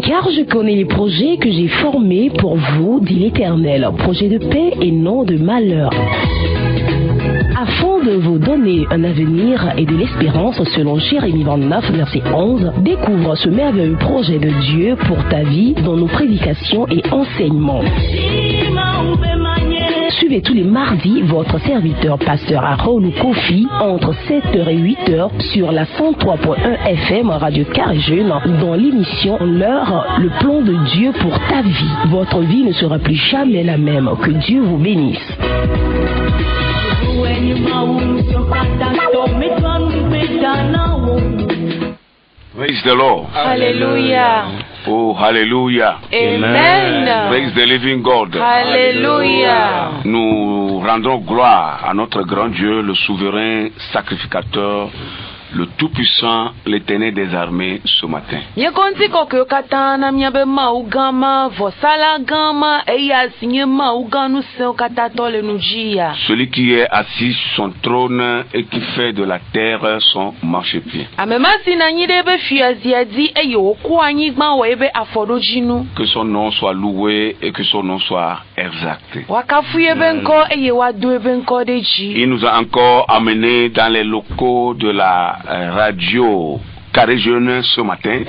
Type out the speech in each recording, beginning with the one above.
Car je connais les projets que j'ai formés pour vous, dit l'Éternel, projets de paix et non de malheur, afin de vous donner un avenir et de l'espérance selon Jérémie 29, verset 11. Découvre ce merveilleux projet de Dieu pour ta vie dans nos prédications et enseignements. Suivez tous les mardis votre serviteur pasteur Harold Kofi entre 7h et 8h sur la 103.1 FM Radio Carré Jeune dans l'émission L'heure, le plan de Dieu pour ta vie. Votre vie ne sera plus jamais la même. Que Dieu vous bénisse. Praise the Lord. Hallelujah. Oh, hallelujah. Amen. Praise the living God. Hallelujah. Nous rendons gloire à notre grand Dieu, le souverain sacrificateur, le tout-puissant, l'éternel des armées ce matin. Celui qui est assis sur son trône et qui fait de la terre son marchepied. Que son nom soit loué et que son nom soit exalté. Il nous a encore amenés dans les locaux de la radio Carré Jeune ce matin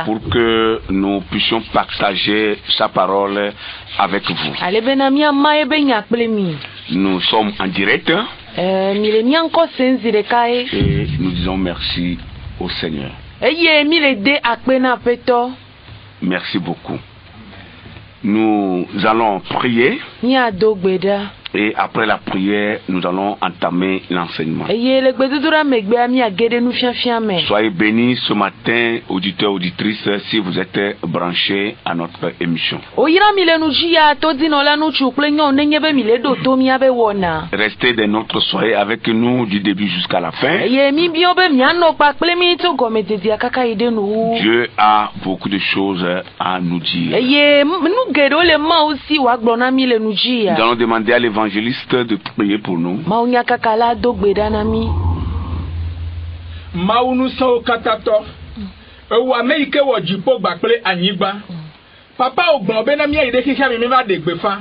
pour que nous puissions partager sa parole avec vous. Nous sommes en direct et nous disons merci au Seigneur. Merci beaucoup. Nous allons prier. Et après la prière, nous allons entamer l'enseignement. Soyez bénis ce matin, auditeurs, auditrices, si vous êtes branchés à notre émission. Restez de notre soirée avec nous du début jusqu'à la fin. Dieu a beaucoup de choses à nous dire. Nous allons demander à l'évangéliste de prier pour nous. Papa ogbobe na mi ide kika mi va de gbefa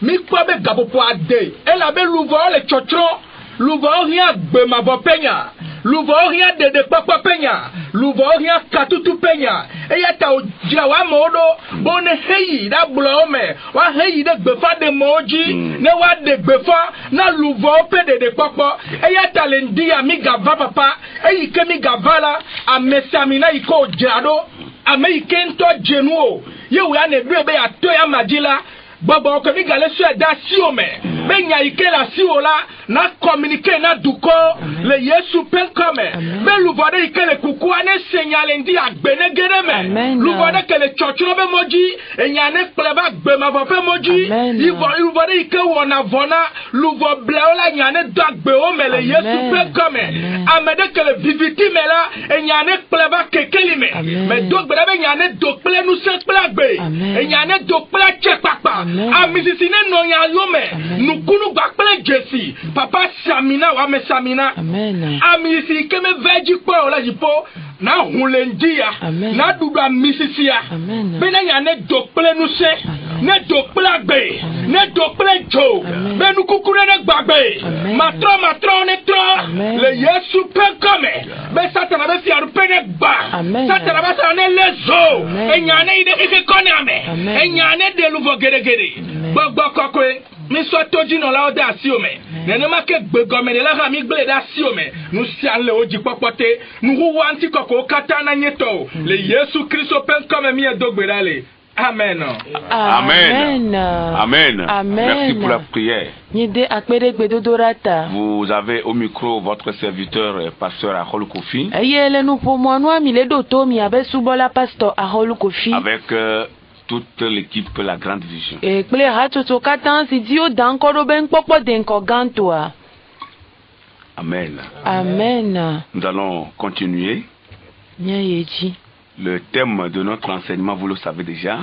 mi kwa be gapopo ade e la be louvo le chochro louvo rien gbe ma bo penya louvo rien de papa penya louvo rien katutu penya e ya ta ojira wa modo bone heyi da blome wa heyi de gbefa de moji ne wa de gbefa na louvo pe de papa e ya ta le ndia mi gava papa e yi ke mi gavala a mesamina iko jado American to Genuo, you are a baby at Toya Magilla, Bobo Kamigale da Siome, Benya Ikela Siola, not communicate, not duko, le Yesu Penkome, Beluvade Ikele Kukuane Senyalendi at Benegereme, Luvade Kele Chochobe Moji, and Yanek Plebak Bemavope Moji, Luvade Ike Wanavona, Luvo Bleola Yanet Dak Beome, le Yesu Penkome, Amedekele Viviti Mela, and Yanek Plebak Kekelime, Medok Brebe Yanet Dokple Nusek Plagbe, and Yanet Dokple Chepapa. Amisisine no ya yome nukunu bakple jesi papa samina wa me samina amisi keme veji po la jipo na hulendia na duda misisia bena ya ne dokple nuse ne dokple agbe ne dokple jo benu kukure ne gbagbe matro ne tro le Yesu Penkome be satana be fiaru pene gba satana ba sa ne lezo enyane ide ike koname enyane de luvo gere gbogbo kokwe mi so toji no la oda si ome nene ma ke gbegome la ha mi gble da si ome nu si anle oji popote nu hu wanti koko kata na nyeto le Yesu Kristo Penkome mi edogbedale. Amen. Amen. Amen. Amen. Merci pour la prière. Vous avez au micro votre serviteur, pasteur Harold Kofi. Avec toute l'équipe, la grande vision. Amen. Amen. Nous allons continuer. Le thème de notre enseignement, vous le savez déjà.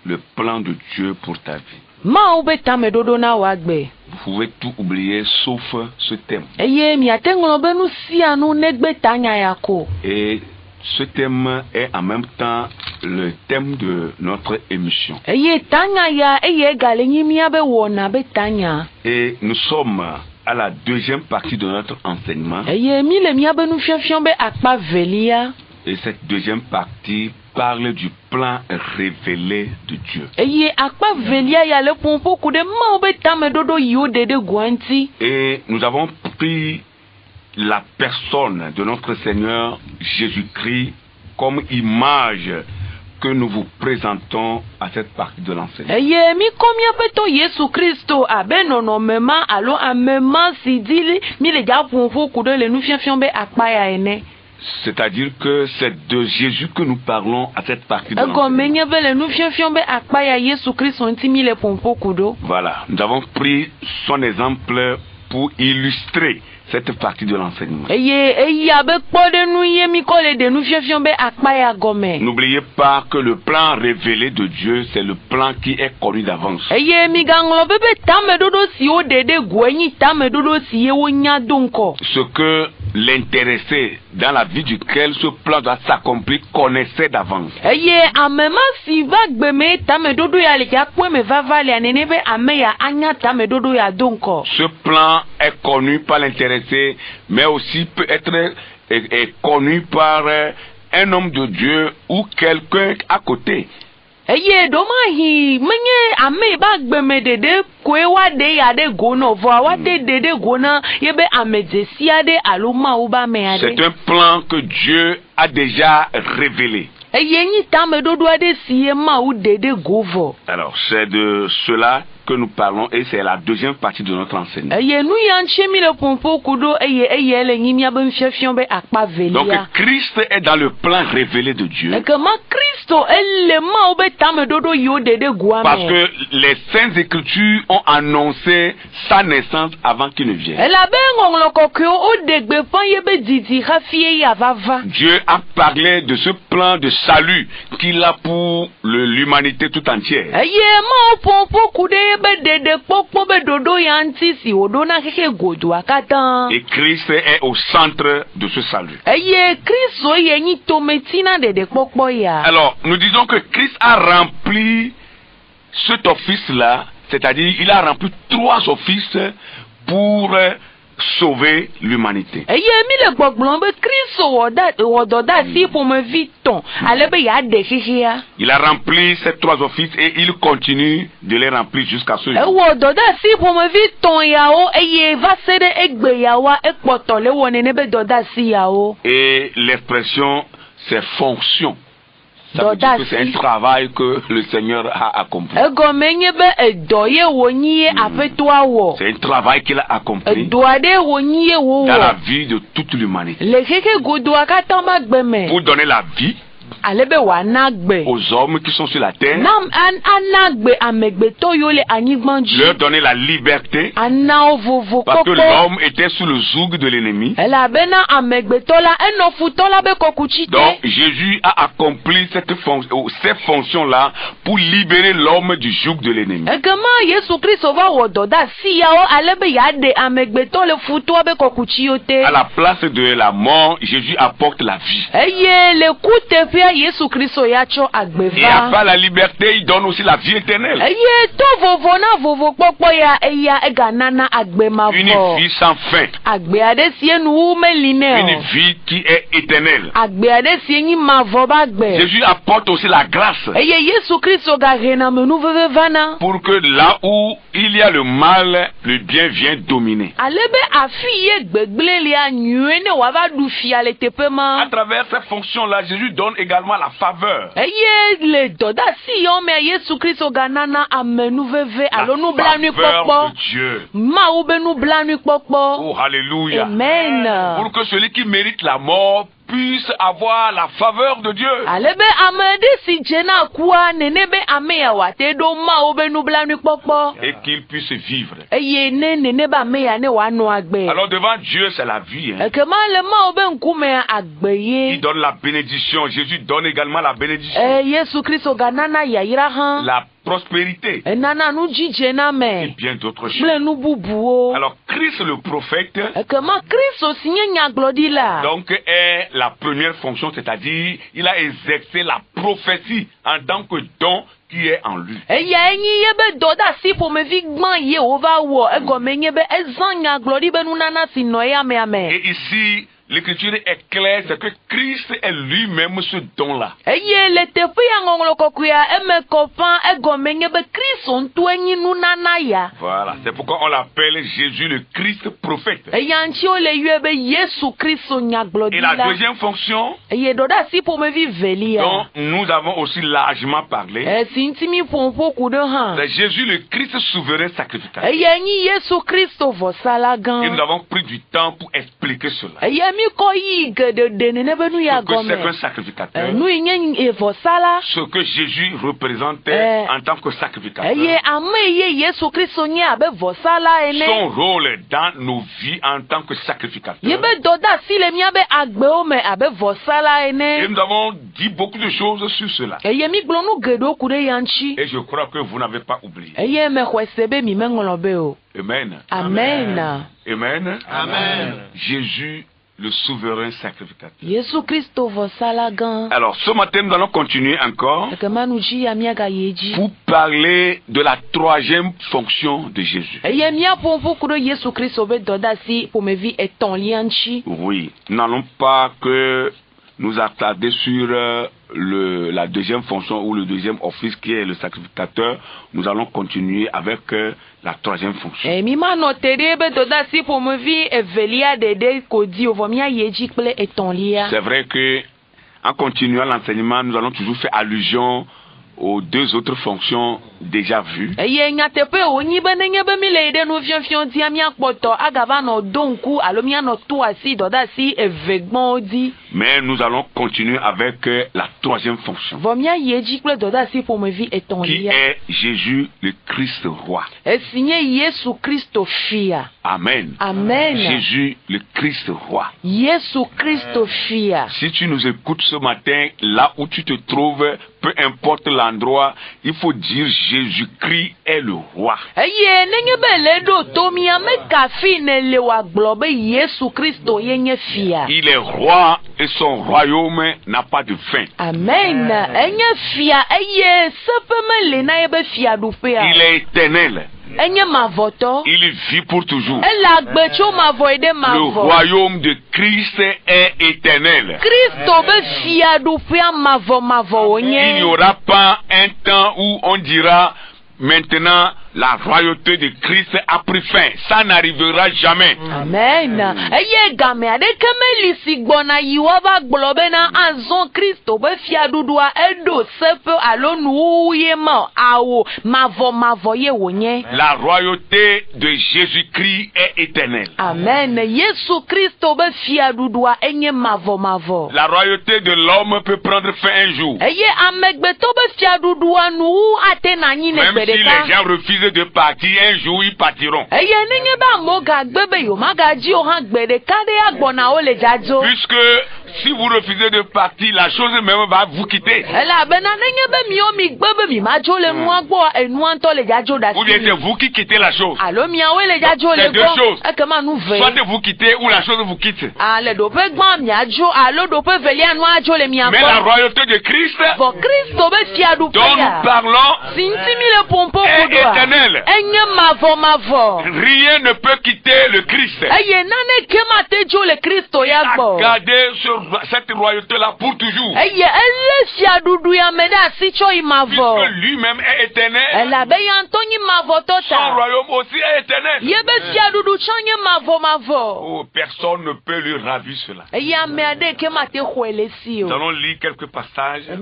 Le plan de Dieu pour ta vie. Mawu be tame dodo na wa gbe. Vous pouvez tout oublier sauf ce thème. Eye mi atenglo be nu sia nu negbe tanya ya ko. Et ce thème est en même temps le thème de notre émission. Eye tanya ya eye gale nyimia be wona be tanya. Et nous sommes à la deuxième partie de notre enseignement. Eye mi le mia be nu fiafian be akpa velia. Et cette deuxième partie parle du plan révélé de Dieu. Eye akpa velia ya le pompo ku de ma be tame dodo yo de guanti. Et nous avons pris la personne de notre Seigneur Jésus-Christ comme image que nous vous présentons à cette partie de l'enseignement. Eye mi komia peto Yesu Kristo abe nono mema alo amema sidili mi le ja pompo ku de le nu fiafian be akpa ya ene. C'est-à-dire que c'est de Jésus que nous parlons à cette partie de l'enseignement. Voilà, nous avons pris son exemple pour illustrer cette partie de l'enseignement. N'oubliez pas que le plan révélé de Dieu, c'est le plan qui est connu d'avance. Ce que l'intéressé dans la vie duquel ce plan doit s'accomplir connaissait d'avance. Ce plan est connu par l'intéressé, mais aussi peut être est connu par un homme de Dieu ou quelqu'un à côté. Eye domahi menye ame ba gbeme dede kwe wa de ya de gono vo wa de dede gona yebe amejesia de aluma uba me ade. C'est un plan que Dieu a déjà révélé. Eye nyi tame dodo ade siye ma u dede govo. Alors c'est de cela que nous parlons et c'est la deuxième partie de notre enseignement. Donc Christ est dans le plan révélé de Dieu. Parce que les Saintes Écritures ont annoncé sa naissance avant qu'il ne vienne. Dieu a parlé de ce plan de salut qu'il a pour l'humanité tout entière. Et Christ est au centre de ce salut. Alors, nous disons que Christ a rempli cet office-là, c'est-à-dire il a rempli 3 offices pour sauver l'humanité. Il a rempli ces 3 offices et il continue de les remplir jusqu'à ce jour. Et l'expression c'est fonction. Ça veut dire que c'est un travail que le Seigneur a accompli. C'est un travail qu'il a accompli dans la vie de toute l'humanité. Pour donner la vie aux hommes qui sont sur la terre, leur donner la liberté, parce que l'homme était sous le joug de l'ennemi. Donc Jésus a accompli ces fonctions-là pour libérer l'homme du joug de l'ennemi. À la place de la mort, Jésus apporte la vie. Et après la liberté, il donne aussi la vie éternelle. Une vie sans fin. Une vie qui est éternelle. Jésus apporte aussi la grâce. Pour que là où il y a le mal, le bien vient dominer. À travers ces fonctions-là, Jésus donne également la faveur. La faveur de Dieu. Oh, alléluia. Amen. Pour que celui qui mérite la mort puisse avoir la faveur de Dieu. Et qu'il puisse vivre. Alors devant Dieu, c'est la vie. Hein. Il donne la bénédiction. Jésus donne également la bénédiction. La prospérité et bien d'autres choses. Alors Christ le prophète donc est la première fonction, c'est-à-dire il a exercé la prophétie en tant que don qui est en lui. Et ici, l'Écriture est claire, c'est que Christ est lui-même ce don-là. Voilà, c'est pourquoi on l'appelle Jésus le Christ prophète. Et la deuxième fonction, dont nous avons aussi largement parlé, c'est Jésus le Christ souverain sacrificateur. Et nous avons pris du temps pour expliquer cela. Ce que c'est qu'un sacrificateur, ce que Jésus représente en tant que sacrificateur, son rôle dans nos vies en tant que sacrificateur. Et nous avons dit beaucoup de choses sur cela. Et je crois que vous n'avez pas oublié. Amen. Amen. Amen. Amen. Jésus le souverain sacrificateur. Alors ce matin nous allons continuer encore pour parler de la troisième fonction de Jésus. Oui, nous n'allons pas que nous attarder sur la deuxième fonction ou le deuxième office qui est le sacrificateur. Nous allons continuer avec la troisième fonction. C'est vrai que en continuant l'enseignement, nous allons toujours faire allusion aux deux autres fonctions déjà vues. Mais nous allons continuer avec la troisième fonction, qui est Jésus le Christ roi. Amen. Amen. Jésus le Christ roi. Si tu nous écoutes ce matin, là où tu te trouves, peu importe l'endroit, il faut dire Jésus-Christ est le roi. Il est roi et son royaume n'a pas de fin. Amen. Il est éternel. Il vit pour toujours. Le royaume de Christ est éternel. Il n'y aura pas un temps où on dira maintenant la royauté de Christ a pris fin. Ça n'arrivera jamais. Amen. La royauté de Jésus-Christ est éternelle. Amen. La royauté de l'homme peut prendre fin un jour. Même si les gens refusent de partir, un jour ils partiront. Puisque si vous refusez de partir, la chose même va vous quitter. Ou bien c'est vous qui quittez la chose. C'est deux choses. Soit vous quittez ou la chose vous quitte. Mais la royauté de Christ dont nous parlons est éternelle. Rien ne peut quitter le Christ. Gardez cette royauté-là pour toujours. Puisque lui-même est éternel, son royaume aussi est éternel. Oh, personne ne peut lui ravir cela. Nous allons lire quelques passages dans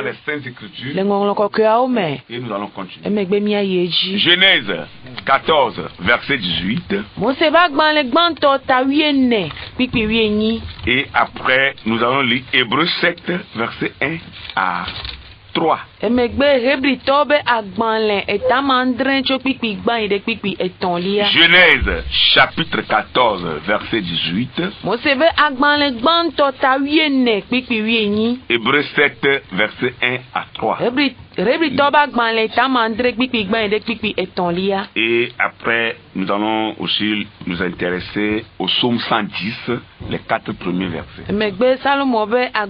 les Saintes Écritures et nous allons continuer. Genèse 14, verset 18. Et après, nous allons lire Hébreux 7, verset 1 à 3. Genèse chapitre 14 verset 18. Hébreux 7 verset 1 à 3. Et après, nous allons aussi nous intéresser au psaume 110, les 4 premiers versets. 110. Verset 1 à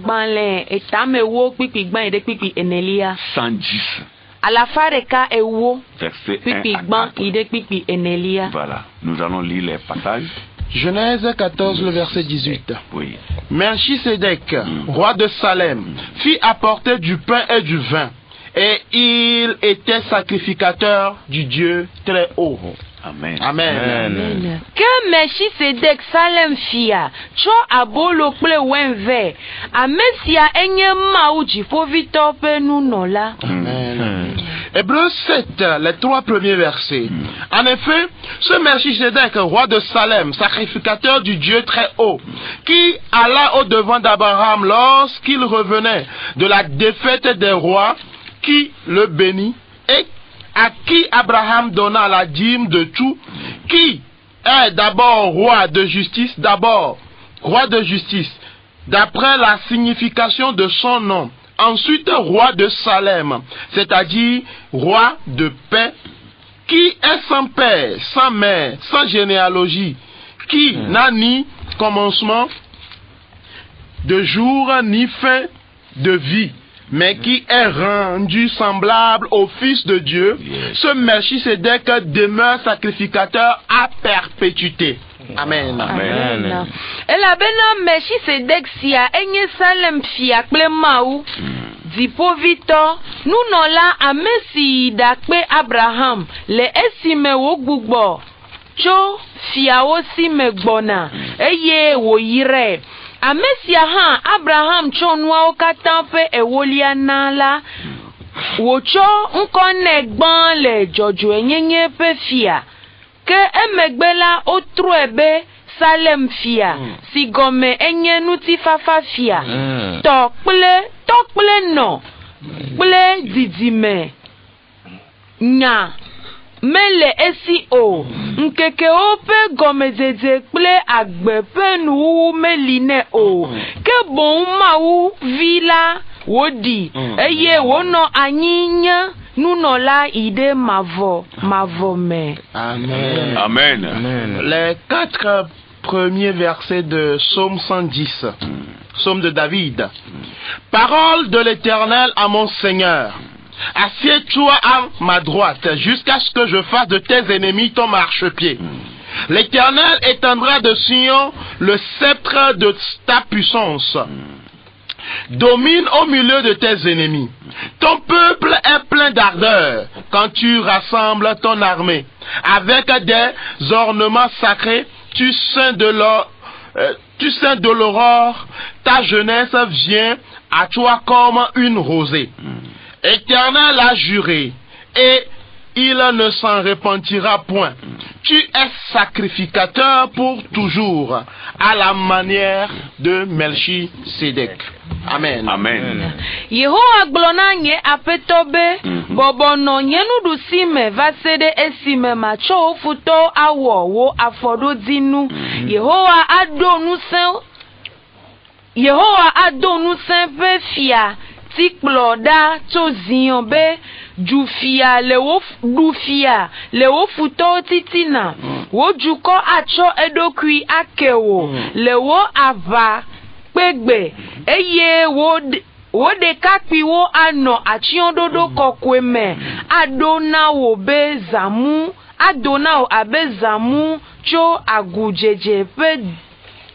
4. Voilà, nous allons lire les passages. Genèse 14, le verset 18. Oui. Melchisédek, roi de Salem, fit apporter du pain et du vin, et il était sacrificateur du Dieu très haut. Amen. Amen. Que Melchisédek Salem fia, cho abolo kple wenve, amesia enye mau jifovito pe nunola. Amen. Hébreux 7, les 3 premiers versets. En effet, ce Melchisédek, roi de Salem, sacrificateur du Dieu très haut, qui alla au devant d'Abraham lorsqu'il revenait de la défaite des rois, qui le bénit, et à qui Abraham donna la dîme de tout, qui est d'abord roi de justice, d'après la signification de son nom. Ensuite, roi de Salem, c'est-à-dire roi de paix, qui est sans père, sans mère, sans généalogie, qui n'a ni commencement de jour ni fin de vie, mais qui est rendu semblable au Fils de Dieu. Ce Melchisédek demeure sacrificateur à perpétuité. Amen. Amen. Ela bena Melchisédek sia enye Salem fia kple mau dipovito nunola amesi dakpe Abraham le esime wo gbugbo tso fiawo si me gbona eye wo yire amesia ha Abraham tso nuawo kata pe ewolia nala wocho nkone gbon le jojo enyenye pe fia ke emegbela otru ebe Salem fia si gome enye nuti fafa fia tokple no ple didime nya mele esi o nkeke ope gome zeze ple agbe pe nu meline o ke bon mawu vila wodi eye wono anyinya nunola ide mavo me. Amen. Amen. Amen. Les 4 premiers versets de Psaume 110, Psaume de David. Parole de l'Éternel à mon Seigneur. Assieds-toi à ma droite, jusqu'à ce que je fasse de tes ennemis ton marchepied. L'Éternel étendra de Sion le sceptre de ta puissance. Domine au milieu de tes ennemis. Ton peuple est plein d'ardeur quand tu rassembles ton armée. Avec des ornements sacrés, tu sains de l'aurore, ta jeunesse vient à toi comme une rosée. Éternel a juré, et il ne s'en repentira point. Tu es sacrificateur pour toujours, à la manière de Melchisédek. Amen. Amen. Yehowa glona nye apetobe bobo no nye nudusime vasede esime macho futo awo wo afodo dinu. Yehowa adonu sen pe fia tikploda to zion be du fia le wo futo titina wo juko acho edokui akewo le wo ava pegbe eye wo de kakpi wo ano achiondodo kokweme adona wo be zamu abe zamu cho agujeje pe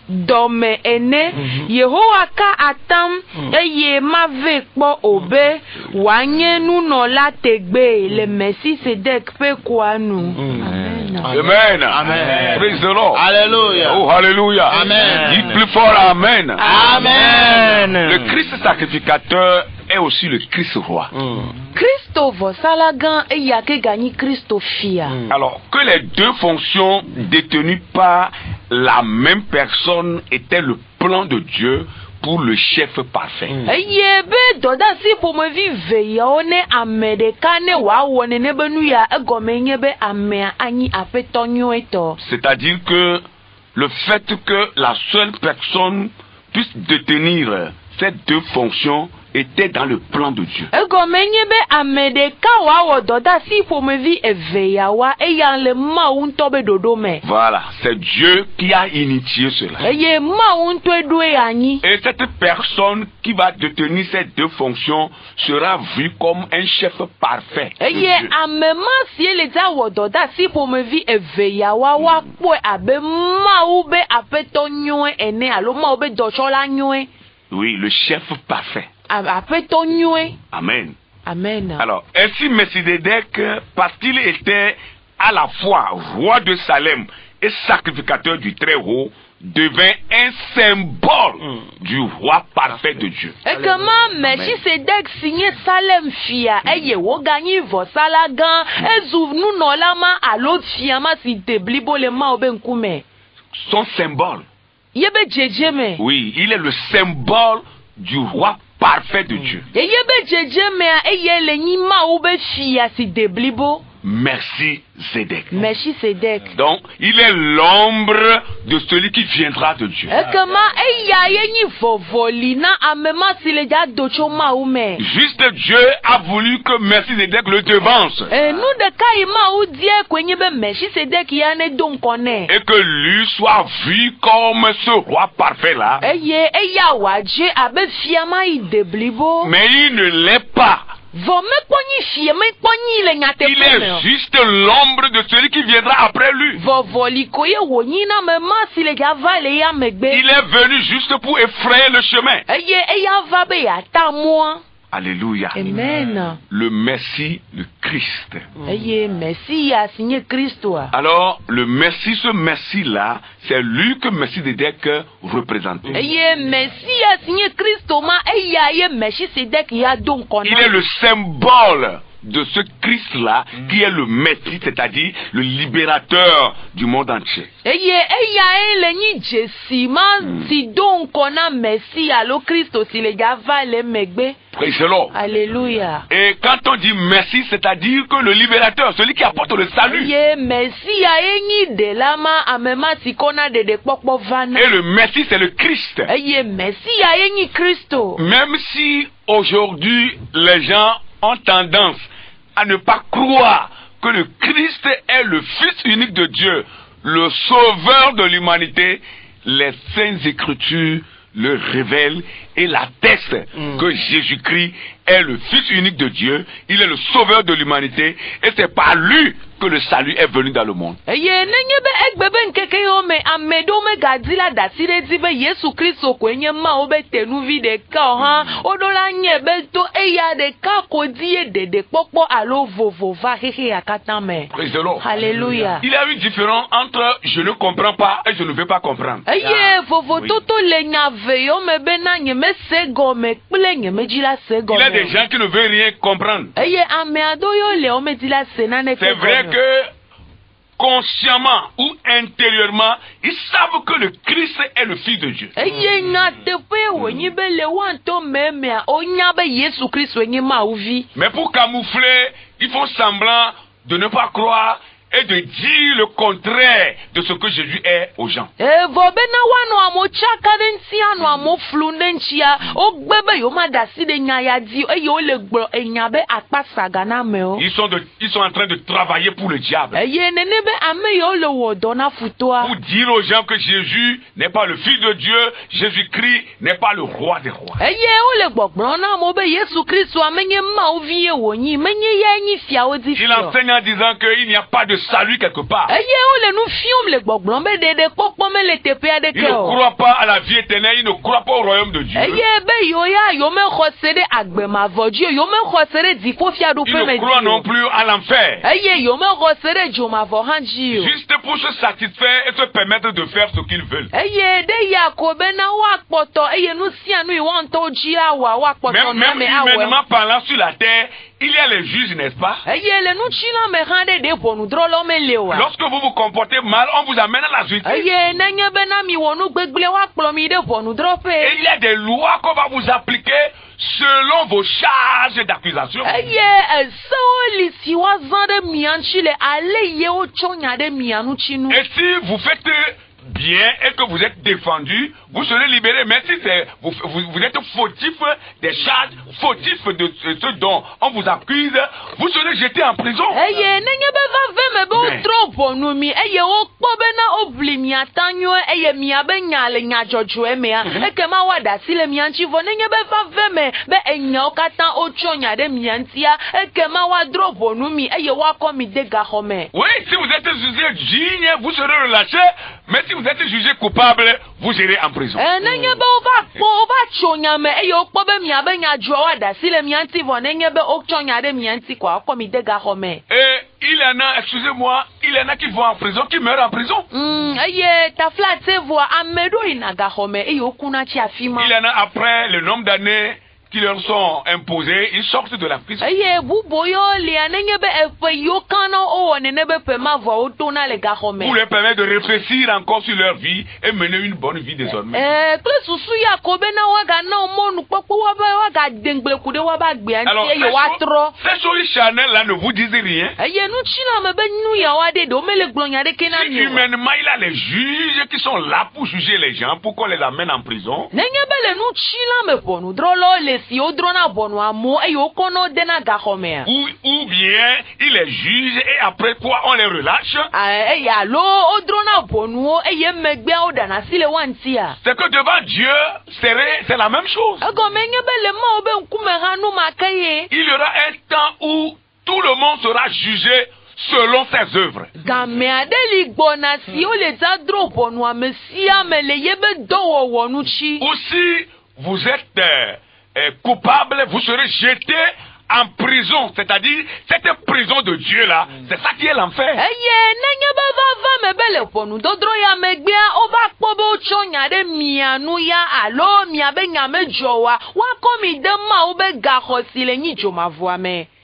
dome ene Yehowa ka atam eye mave kpo obe wanye nunola tegbe le Melchisédek pe kwanu. Amen. Amen. Praise the Lord. Alléluia. Oh, hallelujah. Amen. Dites plus fort Amen. Amen. Le Christ sacrificateur est aussi le Christ roi. Christophe Salagan et yake gagné Christophia. Alors que les deux fonctions détenues par la même personne étaient le plan de Dieu pour le chef parfait. Yebe doda si pour me vivre ya one amedeka ne wa woni ne benu ya egome be ame anyi afetonyo eto. C'est-à-dire que le fait que la seule personne puisse détenir ces deux fonctions était dans le plan de Dieu. Voilà, c'est Dieu qui a initié cela. Et cette personne qui va détenir ces deux fonctions sera vue comme un chef parfait de Dieu. Oui, le chef parfait. Amen. Amen. Alors, ainsi Melchisédek, parce qu'il était à la fois roi de Salem et sacrificateur du Très-Haut, devint un symbole du roi parfait de Dieu. Et comment Melchisédek signait Salem fia et wo gagné vosalagan et nous nolama à l'autre fiama si déblibo le ma obenkume. Son symbole. Oui, il est le symbole du roi parfait de Dieu. Merci Zédek. Donc, il est l'ombre de celui qui viendra de Dieu. Juste Dieu a voulu que Merci Zédek le devance. Et que lui soit vu comme ce roi parfait là. Mais il ne l'est pas. Il est juste l'ombre de celui qui viendra après lui. Il est venu juste pour effrayer le chemin. Alléluia. Amen. Le Messie, le Christ. Christ. Alors, le Messie, ce Messie-là, c'est lui que Melchisédek représentait. Il est le symbole de ce Christ-là qui est le Messie, c'est-à-dire le libérateur du monde entier. Praise the Lord. Alléluia. Et quand on dit Messie, c'est-à-dire que le libérateur, celui qui apporte le salut. Et le Messie, c'est le Christ. Même si aujourd'hui les gens ont tendance à ne pas croire que le Christ est le Fils unique de Dieu, le Sauveur de l'humanité, les Saintes Écritures le révèlent et l'attestent que Jésus-Christ est le Fils unique de Dieu, il est le Sauveur de l'humanité, et c'est par lui que le salut est venu dans le monde. Praise the Lord. Alléluia. Il y a une différence entre je ne comprends pas et je ne veux pas comprendre. Oui. Il y a des gens qui ne veulent rien comprendre. C'est vrai que consciemment ou intérieurement, ils savent que le Christ est le Fils de Dieu. Mais pour camoufler, ils font semblant de ne pas croire et de dire le contraire de ce que Jésus est aux gens. Ils sont en train de travailler pour le diable. Pour dire aux gens que Jésus n'est pas le Fils de Dieu, Jésus-Christ n'est pas le roi des rois. Il enseigne en disant qu'il n'y a pas de salut quelque part. Il ne croit pas à la vie éternelle, il ne croit pas au royaume de Dieu. Il ne croit non plus à l'enfer. Juste pour se satisfaire et se permettre de faire ce qu'ils veulent. Même humainement parlant sur la terre, il y a les juges, n'est-ce pas? Lorsque vous vous comportez mal, on vous amène à la justice. Et il y a des lois qu'on va vous appliquer selon vos charges d'accusation. Et si vous faites bien et que vous êtes défendu, vous serez libéré. Mais si vous êtes fautif des charges, fautif de ce dont on vous accuse, vous serez jeté en prison. Oui, si vous êtes jugé digne, vous serez relâché. Mais si vous êtes jugé coupable, vous irez en prison. Et il y en a, excusez-moi, il y en a qui vont en prison, qui meurent en prison. Il y en a après le nombre d'années qui leur sont imposés, ils sortent de la prison. Pour leur permettre de réfléchir encore sur leur vie et mener une bonne vie désormais. Alors, ces choses charnelles-là ne vous disent rien. Si humainement, il a les juges qui sont là pour juger les gens, pour qu'on les amène en prison. Ou bien il les juge et après quoi on les relâche. C'est que devant Dieu c'est la même chose. Il y aura un temps où tout le monde sera jugé selon ses œuvres. Aussi vous êtes coupable, vous serez jeté en prison, c'est-à-dire cette prison de Dieu là, c'est ça qui est l'enfer.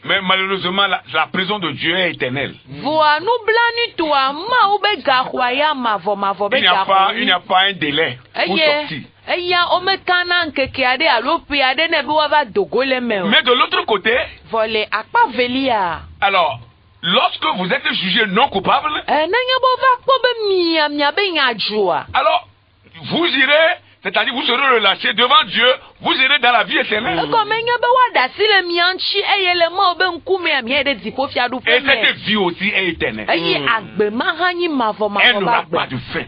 Mais malheureusement, la prison de Dieu est éternelle. Il n'y a pas un délai pour sortir. Mais de l'autre côté, alors, lorsque vous êtes jugé non coupable, alors vous irez, c'est-à-dire vous serez relâché devant Dieu, vous irez dans la vie éternelle. Et cette vie aussi est éternelle. Elle n'aura pas de fin.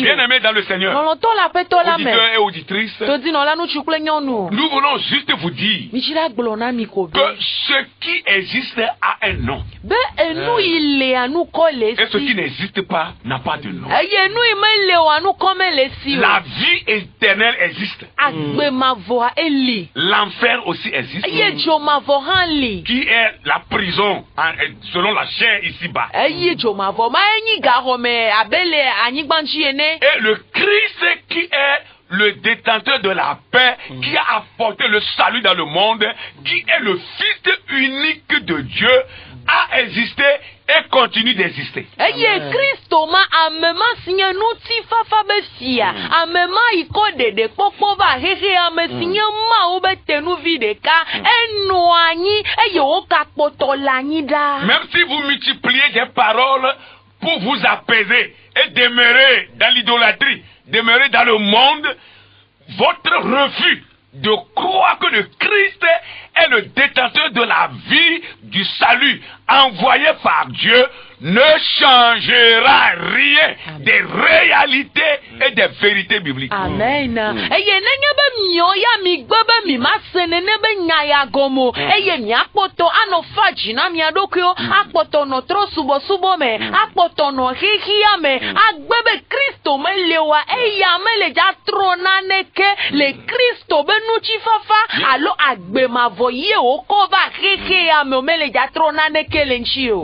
Bien aimé dans le Seigneur, auditeurs et auditrices, nous voulons juste vous dire que ce qui existe a un nom. Et ce qui n'existe pas n'a pas de nom. La vie éternelle existe. L'enfer aussi existe. Qui est la prison selon la chair ici-bas. Et le Christ qui est le détenteur de la paix, qui a apporté le salut dans le monde, qui est le Fils unique de Dieu, a existé et continue d'exister. Même si vous multipliez des paroles pour vous apaiser et demeurer dans l'idolâtrie, demeurer dans le monde, votre refus de croire que le Christ est le détenteur de la vie, du salut envoyé par Dieu, ne changera rien des réalités et des vérités bibliques. Amen.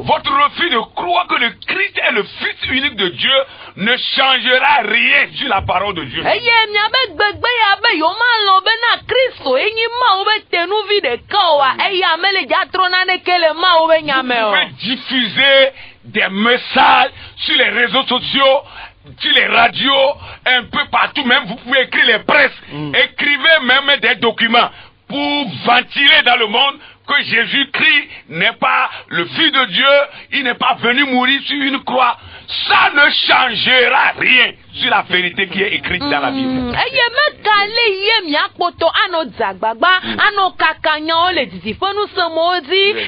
Votre refus de croire que le Christ est le Fils unique de Dieu ne changera rien sur la parole de Dieu. Vous pouvez diffuser des messages sur les réseaux sociaux, sur les radios, un peu partout, même vous pouvez écrire les presses, écrivez même des documents pour ventiler dans le monde que Jésus-Christ n'est pas le Fils de Dieu, il n'est pas venu mourir sur une croix. ça ne changera rien sur la vérité qui est écrite dans la Bible.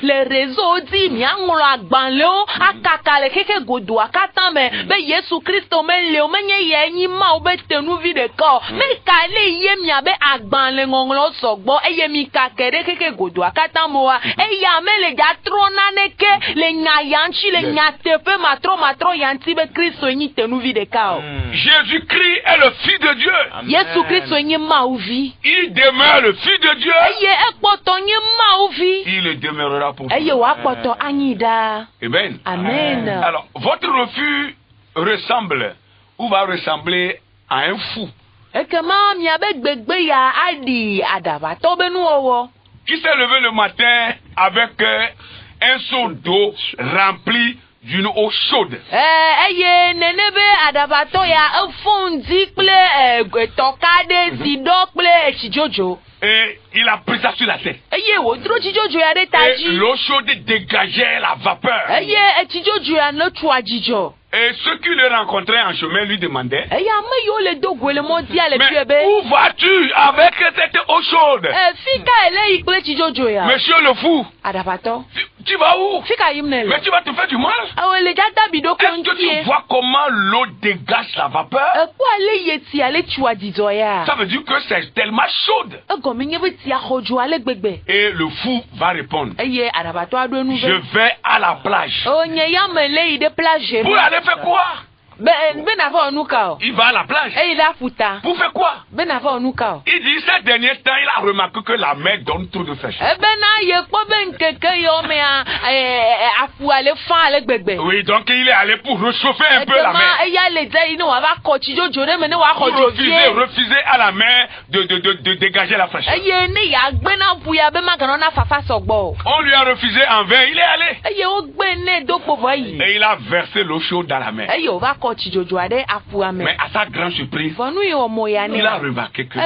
Les réseaux dit miangolo agbanleo akakale keke godo akata me be Yesu Kristo me le o menye yenyi ma o be tenu vi de ko me kale ye mia be agbanle ngonglo sogbo eye mi kakere keke godo akata moa eya me le ja trona neke le nyayanchi le nyatepe matro yanti be Kristo yenyi tenu vi de ka. Jésus-Christ est le Fils de Dieu. Yesu Kristo yenyi ma uvi. Il demeure le Fils de Dieu. Eye ekpoto yenyi ma uvi. Il demeurera pour vous. Amen. Amen. Alors, votre refus ressemble ou va ressembler à un fou qui s'est levé le matin avec un seau d'eau rempli d'une eau chaude. Et il a pris ça sur la tête. Et l'eau chaude dégageait la vapeur. Et ceux qui le rencontraient en chemin lui demandaient: mais où vas-tu avec cette eau chaude? Monsieur le fou, tu vas où? Mais tu vas te faire du mal. Est-ce que tu vois comment l'eau dégage la vapeur? Ça veut dire que c'est tellement chaude. Et le fou va répondre: je vais à la plage. Pour aller faire quoi? Il va à la plage. Pour faire quoi? Il dit ces derniers temps, il a remarqué que la mer donne trop de fraîcheur. Oui, donc il est allé pour réchauffer un peu la mer. Pour refuser à la mer de dégager la fraîcheur. On lui a refusé en vain, il est allé. Et il a versé l'eau chaude dans la mer. Mais à sa grande surprise, il a remarqué que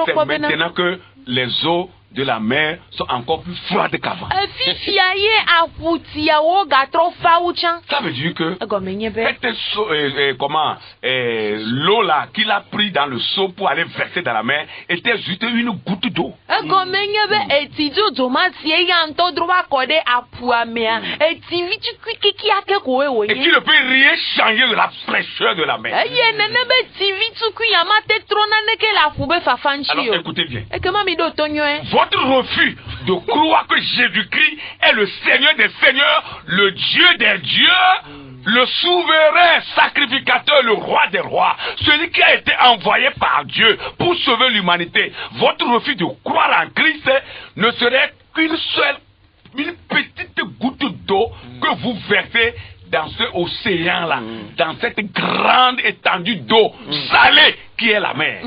c'est maintenant que les eaux de la mer sont encore plus froides qu'avant. Ça veut dire que l'eau là qu'il a pris dans le seau pour aller verser dans la mer était juste une goutte d'eau. Et qu'il ne peut rien changer de la fraîcheur de la mer. Alors écoutez bien. Votre refus de croire que Jésus-Christ est le Seigneur des Seigneurs, le Dieu des dieux, le souverain sacrificateur, le roi des rois, celui qui a été envoyé par Dieu pour sauver l'humanité. Votre refus de croire en Christ ne serait qu'une petite goutte d'eau que vous versez dans ce océan-là, dans cette grande étendue d'eau salée qui est la mer.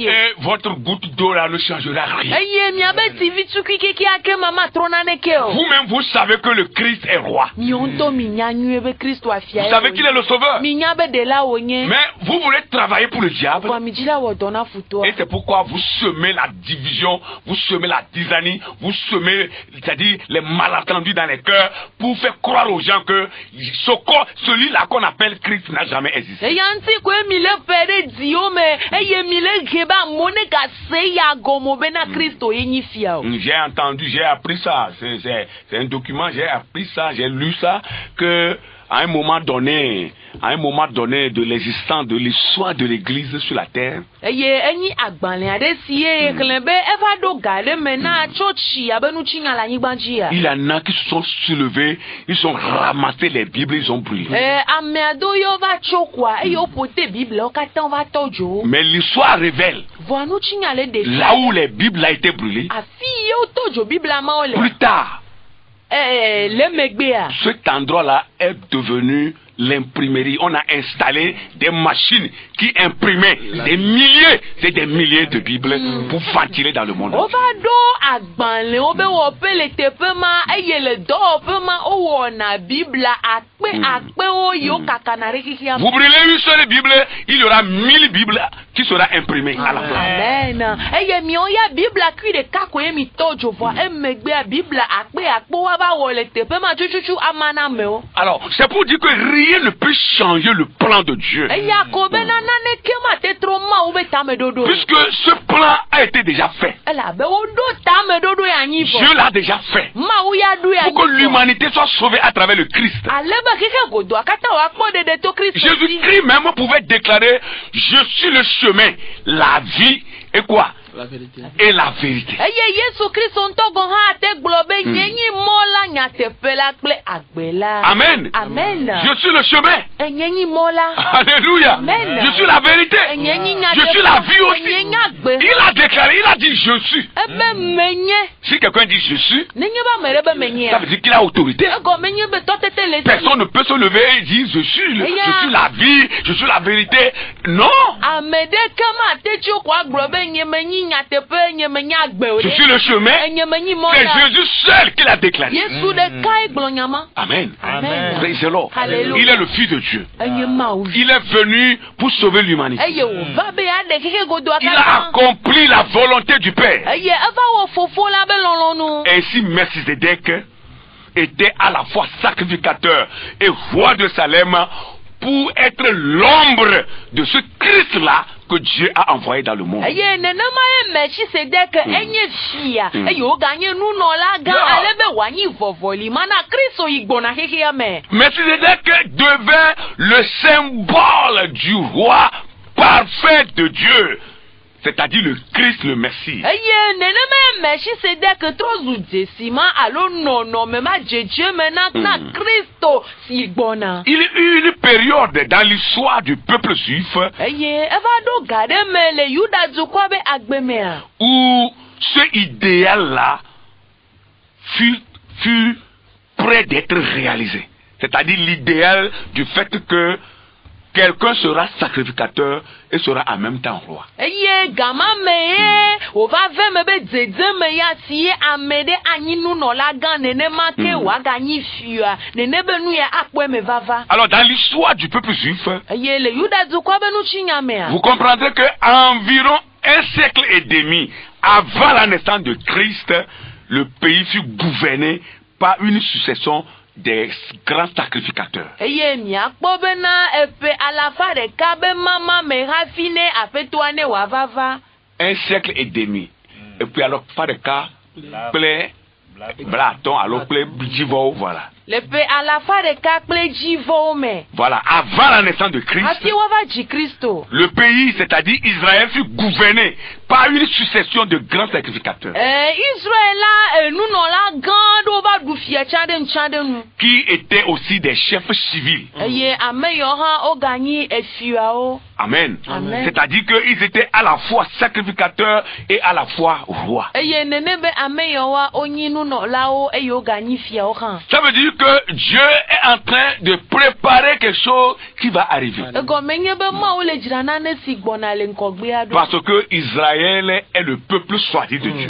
Et votre goutte d'eau là ne changera rien. Vous-même vous savez que le Christ est roi. Vous savez qu'il est le sauveur. Mais vous voulez travailler pour le diable. Et c'est pourquoi vous semez la division, vous semez la tisanie, vous semez, c'est-à-dire les malentendus dans les cœurs pour faire croire aux gens que celui-là qu'on appelle Christ n'a jamais existé. J'ai entendu, j'ai appris ça. C'est un document, j'ai appris ça, j'ai lu ça, que à un moment donné de l'existence de l'histoire de l'Église sur la terre, il y en a qui se sont soulevés, ils ont ramassé les Bibles, ils ont brûlé. Mais l'histoire révèle là où les Bibles ont été brûlées, plus tard, cet endroit-là est devenu l'imprimerie. On a installé des machines qui imprimaient des milliers et des milliers de Bibles pour ventiler dans le monde. Vous brûlez une seule Bible, il y aura 1000 Bibles qui sera imprimée à la place. Amen. Alors, c'est pour dire que rien ne peut changer le plan de Dieu. Puisque ce plan a été déjà fait. Dieu l'a déjà fait. Pour que l'humanité soit sauvée à travers le Christ. Jésus-Christ même pouvait déclarer: je suis le chemin, la vie et quoi? La vérité. Et la vérité. Amen. Amen. Je suis le chemin. Alléluia. Amen. Je suis la vérité. Je suis la vie aussi. Il a déclaré, il a dit je suis. Si quelqu'un dit je suis, ça veut dire qu'il a autorité. Personne ne peut se lever et dire je suis la vie, je suis la vérité. Non. Je suis le chemin. C'est Jésus seul qui l'a déclaré. Amen. Amen. Praise the Lord. Il est le Fils de Dieu. Il est venu pour sauver l'humanité. Il a accompli la volonté du Père. Ainsi, Melchizedek était à la fois sacrificateur et roi de Salem pour être l'ombre de ce Christ-là que Dieu a envoyé dans le monde. Melchizedek devint le symbole du roi parfait de Dieu, c'est-à-dire le Christ, le Messie. Il y eut une période dans l'histoire du peuple juif où ce idéal-là fut prêt d'être réalisé. C'est-à-dire l'idéal du fait que quelqu'un sera sacrificateur et sera en même temps roi. Alors dans l'histoire du peuple juif, vous comprendrez que environ un siècle et demi avant la naissance de Christ, le pays fut gouverné par une succession des grands sacrificateurs. Un siècle et demi. Et puis alors, pas de cas, plaît, Blaton, alors plaît, Jivo, voilà. Voilà, avant la naissance de Christ, le pays, c'est-à-dire Israël, fut gouverné par une succession de grands sacrificateurs qui étaient aussi des chefs civils. Amen. C'est-à-dire qu'ils étaient à la fois sacrificateurs et à la fois rois. Ça veut dire que Dieu est en train de préparer quelque chose qui va arriver. Parce que Israël est le peuple choisi de Dieu.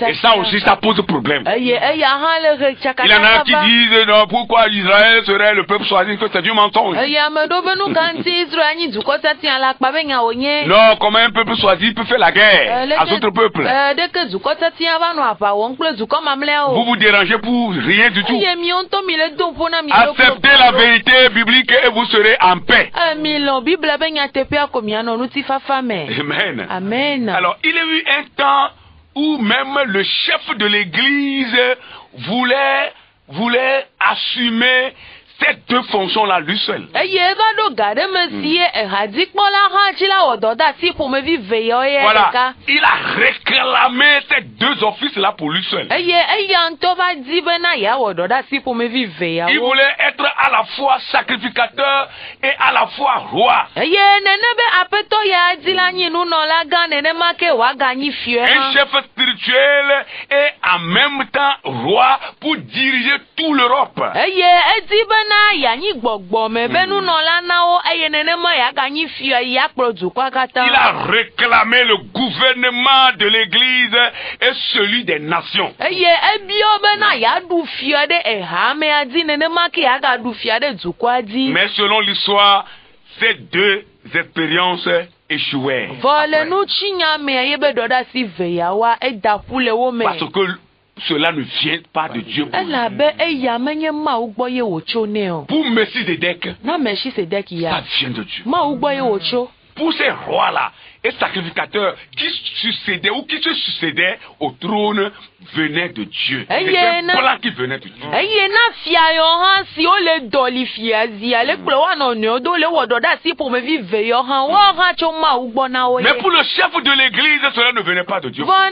Et ça aussi, ça pose problème. Il y en a qui disent non, pourquoi Israël serait le peuple choisi, que c'est du mensonge. Non, comment un peuple choisi peut faire la guerre à d'autres peuples? Vous vous dérangez pour rien du tout. Acceptez la vérité biblique et vous serez en paix. Amen. Amen. Alors, il y a eu un temps où même le chef de l'église voulait assumer ces deux fonctions-là lui seul. Voilà, il a réclamé ces deux offices-là pour lui seul. Il voulait être à la fois sacrificateur et à la fois roi. Un chef spirituel et en même temps roi pour diriger tout l'Europe. Il a réclamé le gouvernement de l'Église et celui des nations. Mais selon l'histoire, ces deux expériences échouèrent. Parce que cela ne vient pas de Dieu. Pour Melchizedek, ça vient de Dieu. Pour ces rois-là et sacrificateurs qui succédaient ou qui se succédaient au trône venaient de Dieu. C'est un plan qui venait de Dieu. Mais pour le chef de l'église, cela ne venait pas de Dieu. Ça,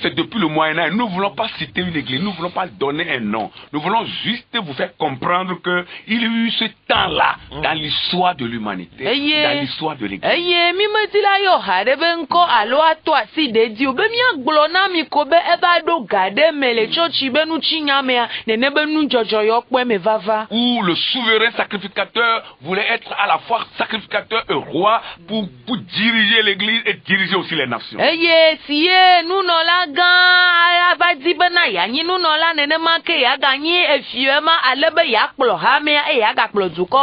c'est depuis le Moyen-Âge. Nous ne voulons pas citer une église, nous ne voulons pas donner un nom. Nous voulons juste vous faire comprendre qu'il y a eu ce temps-là dans l'histoire de l'humanité, dans l'histoire de l'église. Où le souverain sacrificateur voulait être à la fois sacrificateur et roi pour diriger l'église et diriger aussi les nations.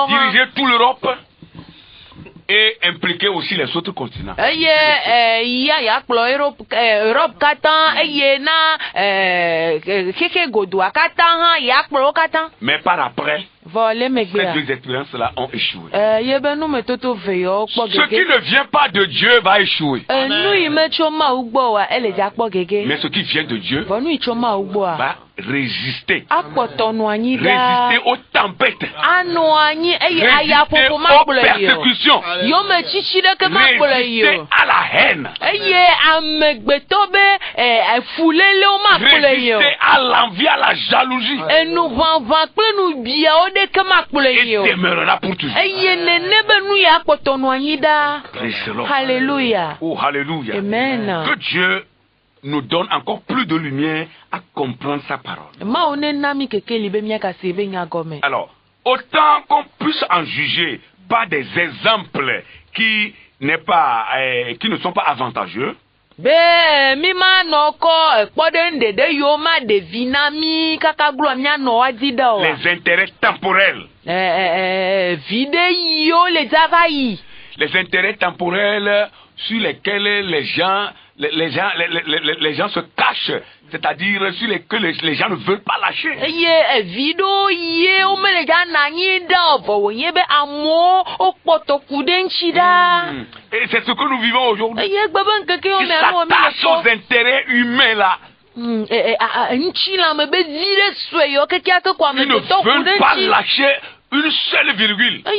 Diriger toute l'Europe et impliquer aussi les autres continents. Mais par après, ces deux expériences-là ont échoué. Ce qui ne vient pas de Dieu va échouer. Mais ce qui vient de Dieu va résister. Résister aux tempêtes. Résister aux persécutions. Résister à la haine. Résister à l'envie, à la jalousie. Et demeurera pour toujours. Alléluia. Oh, alléluia. Amen. Que Dieu nous donne encore plus de lumière à comprendre sa parole. Alors, autant qu'on puisse en juger par des exemples qui ne sont pas avantageux, les intérêts temporels. Les intérêts temporels sur lesquels les gens se cachent, c'est-à-dire sur lesquels les gens ne veulent pas lâcher. Et c'est ce que nous vivons aujourd'hui. Ils s'attachent aux intérêts humains là. Ils ne veulent pas lâcher une seule virgule. Pour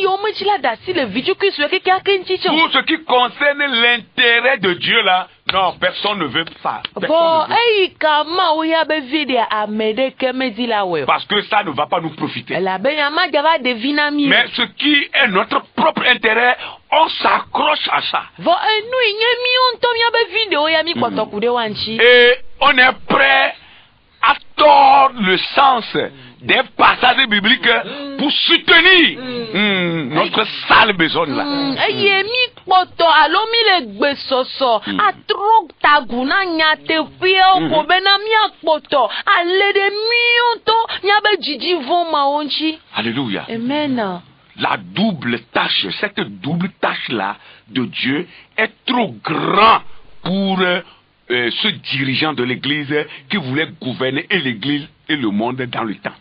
ce qui concerne l'intérêt de Dieu là, non, personne ne veut ça. Parce que ça ne va pas nous profiter. Mais ce qui est notre propre intérêt, on s'accroche à ça. Et on est prêt à tordre le sens des passages bibliques pour soutenir notre sale besogne là. Alléluia. Amen. La double tâche, cette double tâche là de Dieu est trop grand pour ce dirigeant de l'église qui voulait gouverner et l'église et le monde dans le temps.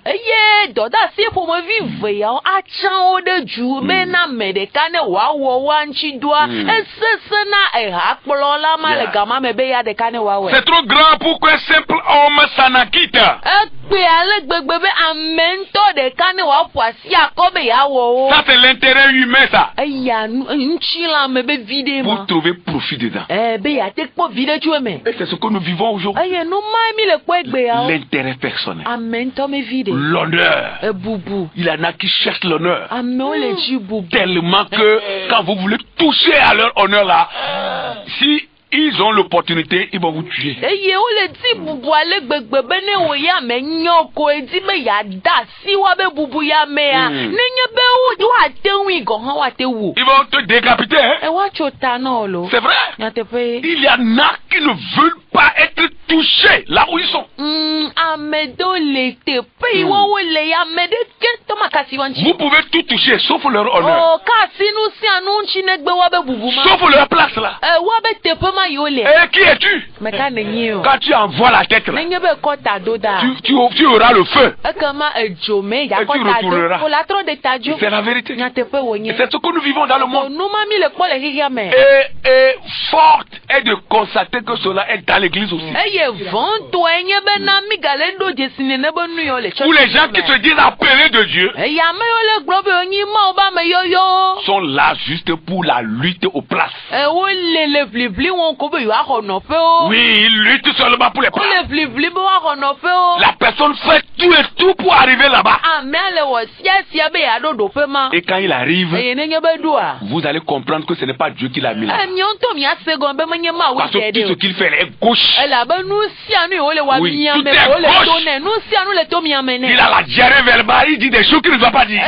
C'est trop grand pour qu'un simple homme s'en acquitte. Ça c'est l'intérêt humain ça. Pour trouver profit dedans. Et c'est ce que nous vivons aujourd'hui. L'intérêt personnel. l'éternel. Amen. L'honneur. Il y en a qui cherchent l'honneur. Tellement que quand vous voulez toucher à leur honneur là, si ils ont l'opportunité, ils vont vous tuer. Ils vont te décapiter. Hein? C'est vrai. Il y en a qui ne veulent pas être touchés là où ils sont. Vous pouvez tout toucher sauf leur honneur. Sauf leur place là. Et qui es-tu? Quand tu envoies la tête là, tu auras le feu. Et tu retourneras. C'est la vérité. Et c'est ce que nous vivons dans le monde. Et fort est de constater que cela est dans l'église aussi. Où les gens qui se disent appelés de Dieu sont là juste pour la lutte aux places. Oui, ils luttent seulement pour les places. La personne fait tout et tout pour arriver là-bas. Et quand il arrive, vous allez comprendre que ce n'est pas Dieu qui l'a mis là. Parce que tout ce qu'il fait est gauche. Oui, tout est gauche. Il a la diarrhée verbale, il dit des choses qu'il ne doit pas dire.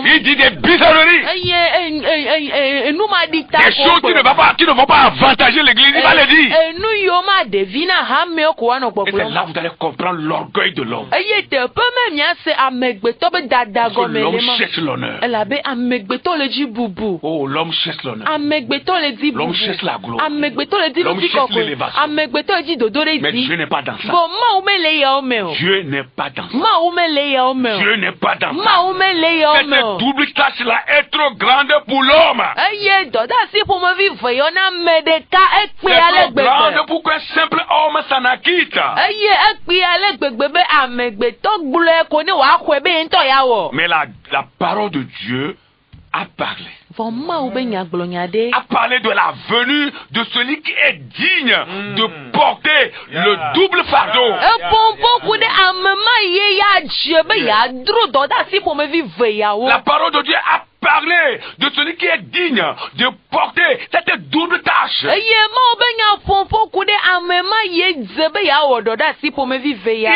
Il dit des bizarreries. Des choses qui ne vont pas avantager l'église, il va le dire. Et c'est là que vous allez comprendre l'orgueil de l'homme. Parce que l'homme cherche l'honneur. Oh, l'homme cherche l'honneur. L'homme cherche la gloire. L'homme cherche l'élévation. Mais Dieu n'est pas dans ça. Dieu n'est pas dans ça. Dieu n'est pas dans ça. Cette double tâche là est trop grande pour l'homme. C'est trop grande pour qu'un simple homme s'en acquitte. Mais la parole de Dieu a parlé. A parlé de la venue de celui qui est digne de porter le double fardeau. La parole de Dieu a parlé de celui qui est digne de porter cette double tâche. Il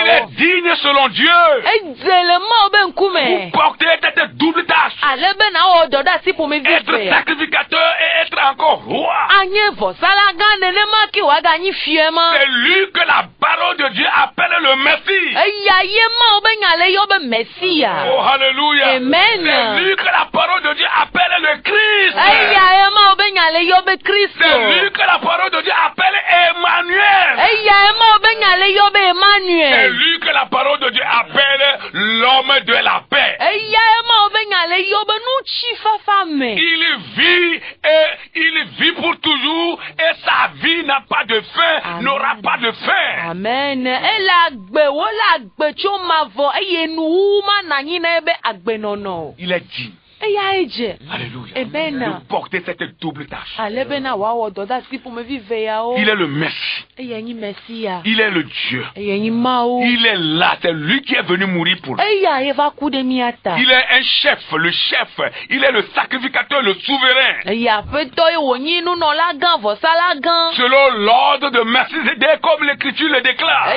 est digne selon Dieu pour porter cette double tâche. Être sacrificateur et être encore roi. C'est lui que la parole de Dieu appelle le Messie. Oh, alléluia. Amen. C'est lui que la parole de Dieu appelle le Christ. C'est lui que la parole de Dieu appelle Emmanuel. C'est lui que la parole de Dieu appelle l'homme de la paix. Il vit pour toujours et sa vie n'a pas de fin, n'aura pas de fin. Amen. Il est digne. Alléluia. De porter cette double tâche. Il est le Messie. Il est le Dieu. Il est là. C'est lui qui est venu mourir pour nous. Il est un chef, le chef. Il est le sacrificateur, le souverain. Selon l'ordre de Melchisédek, comme l'écriture le déclare.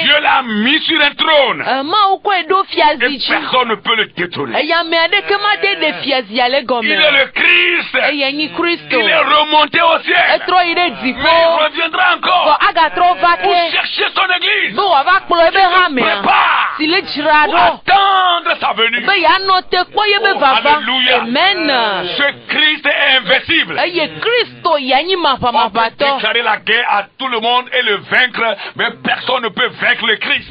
Dieu l'a mis sur un trône. Et personne ne peut le détrôner. Il est le Christ. Il est remonté au ciel. Mais il reviendra encore pour chercher son église. Pour attendre sa venue. Oh, alléluia. Amen. Ce Christ est invincible. On peut déclarer la guerre à tout le monde et le vaincre, mais personne ne peut vaincre le Christ.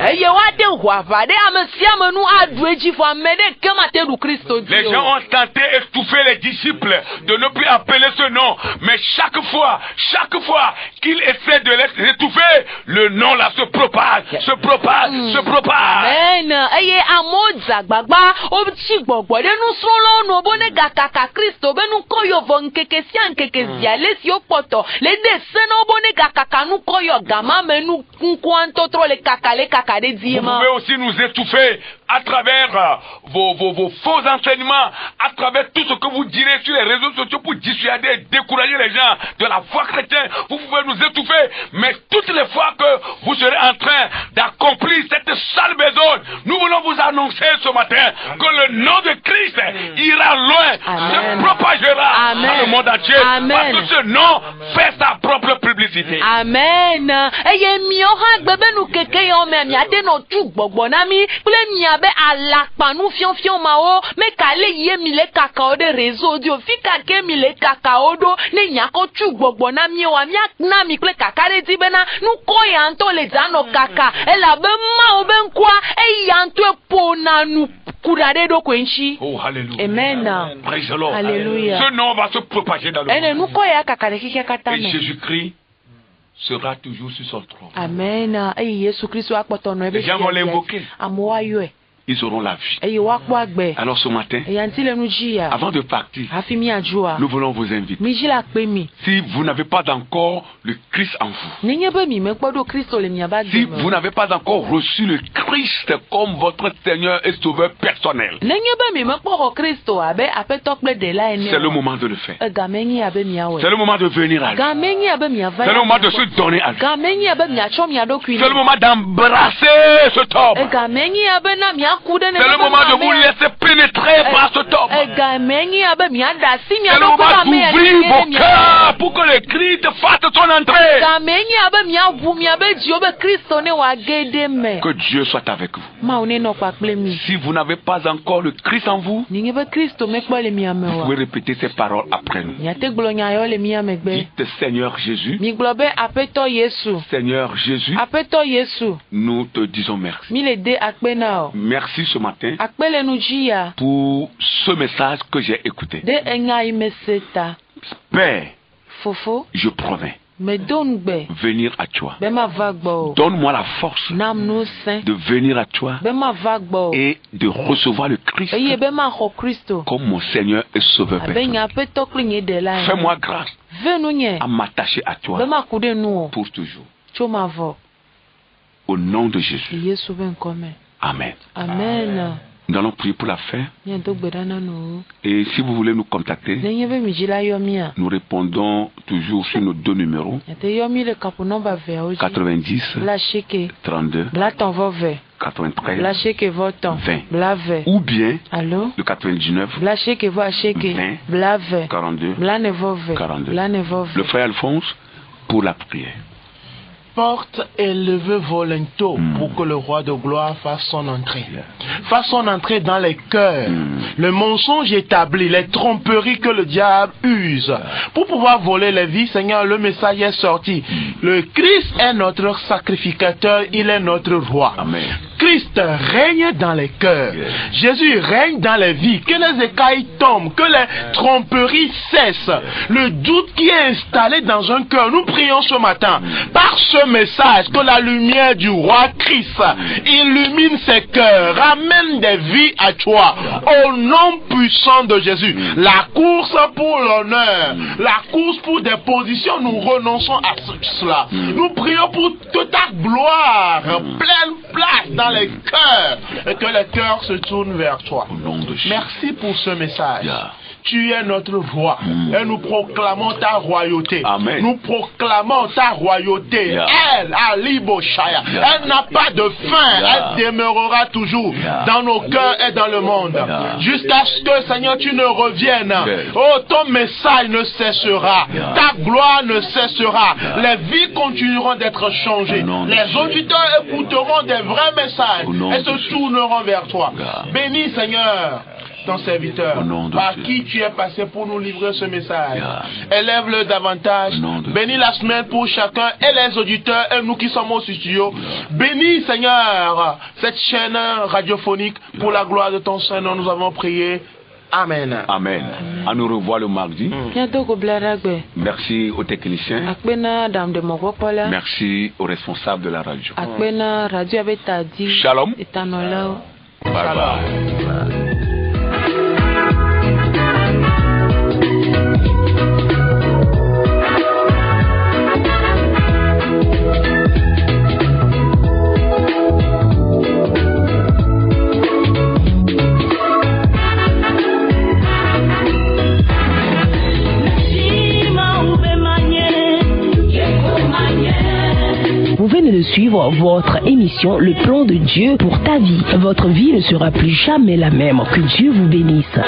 Les gens ont tenté d'étouffer les disciples, de ne plus appeler ce nom, mais chaque fois qu'ils essaient de les étouffer, le nom là se propage, se propage, se propage. Amen. Eye amodza gbagba obchi gbogbo de nu srolo no bone gakaka Kristo be nu koyo vonkeke siankeke zialesi opoto le de seno bone gakaka nu koyo gama menu kwanto tro le kaka de diema. Vous pouvez aussi nous étouffer à travers vos faux enseignements, à travers tout ce que vous direz sur les réseaux sociaux pour dissuader et décourager les gens de la foi chrétienne. Vous pouvez nous étouffer, mais toutes les fois que vous serez en train d'accomplir cette sale besogne, nous voulons vous annoncer ce matin que le nom de Christ ira loin, se propagera dans le monde entier, parce que ce nom fait sa propre publicité. Amen. Eye mi o ha gbebe nu keke yo me mi ade no tu gbogbo na mi ple mi abe alakpa nu fion ma o me kale ye mi le kaka o de réseau di o fi kake mi le kaka o do ne nya ko tu gbogbo na mi o mi na mi ple kaka de di bena nu ko ya nto le dano kaka e la be ma o be nkwa e ya nto epo na nu kurade do kwenchi. Oh hallelujah. Amen. Praise the Lord. Alléluia. Ce nom va se propager dans le monde. Ene nu ko ya kaka de kike kata Et me. Jésus-Christ sera toujours sur son trône. Amen. Eye Yesu Kristo akpoto no ebe. Les gens vont l'invoquer. Amoa yo e. Ils auront la vie. Eye wa kwa agbe. Alors ce matin, Eyantile nu jia. avant de partir, Afi mi ajua. nous voulons vous inviter. Mi jila pe mi. Si vous n'avez pas encore le Christ en vous, Nenye be mi me kpodo Kristo le mi aba si gbe. vous n'avez pas encore reçu le Christ comme votre Seigneur et Sauveur personnel, Nenye be mi me kporo Kristo abe apeto kple de la ene. c'est le moment de le faire. Gamenyi abe mi awe. C'est le moment de venir à lui. Gamenyi abe mi ava. C'est le moment de se donner à lui. Gamenyi abe mi acho mi adokui. C'est le moment d'embrasser cet homme. Gamenyi abe na mi akude ne. C'est le moment de vous laisser pénétrer par cet homme. Gamenyi abe mi adasi mi C'est le adokui moment d'ouvrir vos cœurs pour que le Christ fasse son entrée. Gamenyi abe mi abu mi abe di obe Kristo ne wa gede me. Que Dieu soit avec vous. Ma one no pa kple mi. Si vous n'avez pas encore le Christ en vous, Nenye be Kristo me kpo le mi ame vous wa. pouvez répéter ces paroles après nous. Nyate glo nya yo le mi ame gbe. Dites Seigneur Jésus, Mi glo be apeto Yesu. Seigneur Jésus, Apeto Yesu. nous te disons merci. Mi le de akpe na o. Merci ce matin Akpele nu jia. pour ce message que j'ai écouté. De enga imeseta. Père, Fofo. je promets Me don gbe. venir à toi. Be ma va gbo. Donne-moi la force Nam no sen. de venir à toi Be ma va gbo. et de recevoir le Christ Eye be ma ho Kristo. comme mon Seigneur et Sauveur Abe personnel. nya apeto kple nye de la. Fais-moi grâce Ve nu nye. à m'attacher à Be toi ma kude nu o. pour toujours. Cho ma vo. Au nom de Jésus. Yesu ben kome. Amen. Amen. Nous allons prier pour la fin. Nya do gbe dana nu. Et si vous voulez nous contacter, Nenye be mi jila yo mi a. nous répondons toujours sur nos deux numéros. Nyate yo mi le kapu number ve o ji. 90 Bla sheke. 32 Bla ton vo ve. 93 Bla sheke vo ton. 20. Bla ve. ou bien Allô? le 99 Bla sheke vo a sheke. 20. Bla ve. 42 Bla ne vo ve. 42. Bla ne vo le ve. frère Alphonse pour la prière. Porte élevée volontaire pour que le roi de gloire fasse son entrée. Fasse son entrée dans les cœurs. Le mensonge établi, les tromperies que le diable use. Pour pouvoir voler les vies, Seigneur, le message est sorti. Le Christ est notre sacrificateur, il est notre roi. Amen. Christ règne dans les cœurs. Jésus règne dans les vies. Que les écailles tombent, que les tromperies cessent. Le doute qui est installé dans un cœur, nous prions ce matin. Par ce message, que la lumière du roi Christ illumine ses cœurs, ramène des vies à toi. Au nom puissant de Jésus. La course pour l'honneur, la course pour des positions, nous renonçons à cela. Nous prions pour que ta gloire pleine place dans les cœurs et que les cœurs se tournent vers toi. Au nom de Jésus. Merci pour ce message. Yeah. Tu es notre roi et nous proclamons ta royauté. Amen. Nous proclamons ta royauté. Yeah. Elle, Alibo Shaya, Yeah. elle n'a pas de fin. Yeah. Elle demeurera toujours Yeah. dans nos cœurs et dans le monde. Yeah. Jusqu'à ce que, Seigneur, tu ne reviennes. Yeah. Oh, ton message ne cessera. Yeah. Ta gloire ne cessera. Yeah. Les vies continueront d'être changées. Au nom de Les Jésus. auditeurs écouteront des vrais messages Au nom et de se Jésus. tourneront vers toi. Yeah. Bénis, Seigneur, ton serviteur, Au nom de par Jésus. qui tu es passé pour nous livrer ce message. Yeah. Élève-le davantage. Au nom de Bénis la semaine pour chacun et les auditeurs et nous qui sommes au studio. Bénis, Seigneur, cette chaîne radiophonique pour la gloire de ton Saint-Nom. Nous avons prié. Amen. Amen. À nous revoir le mardi. Merci aux techniciens. Merci aux responsables de la radio. Shalom. Bye bye. Vous venez de suivre votre émission Le Plan de Dieu pour ta vie. Votre vie ne sera plus jamais la même. Que Dieu vous bénisse.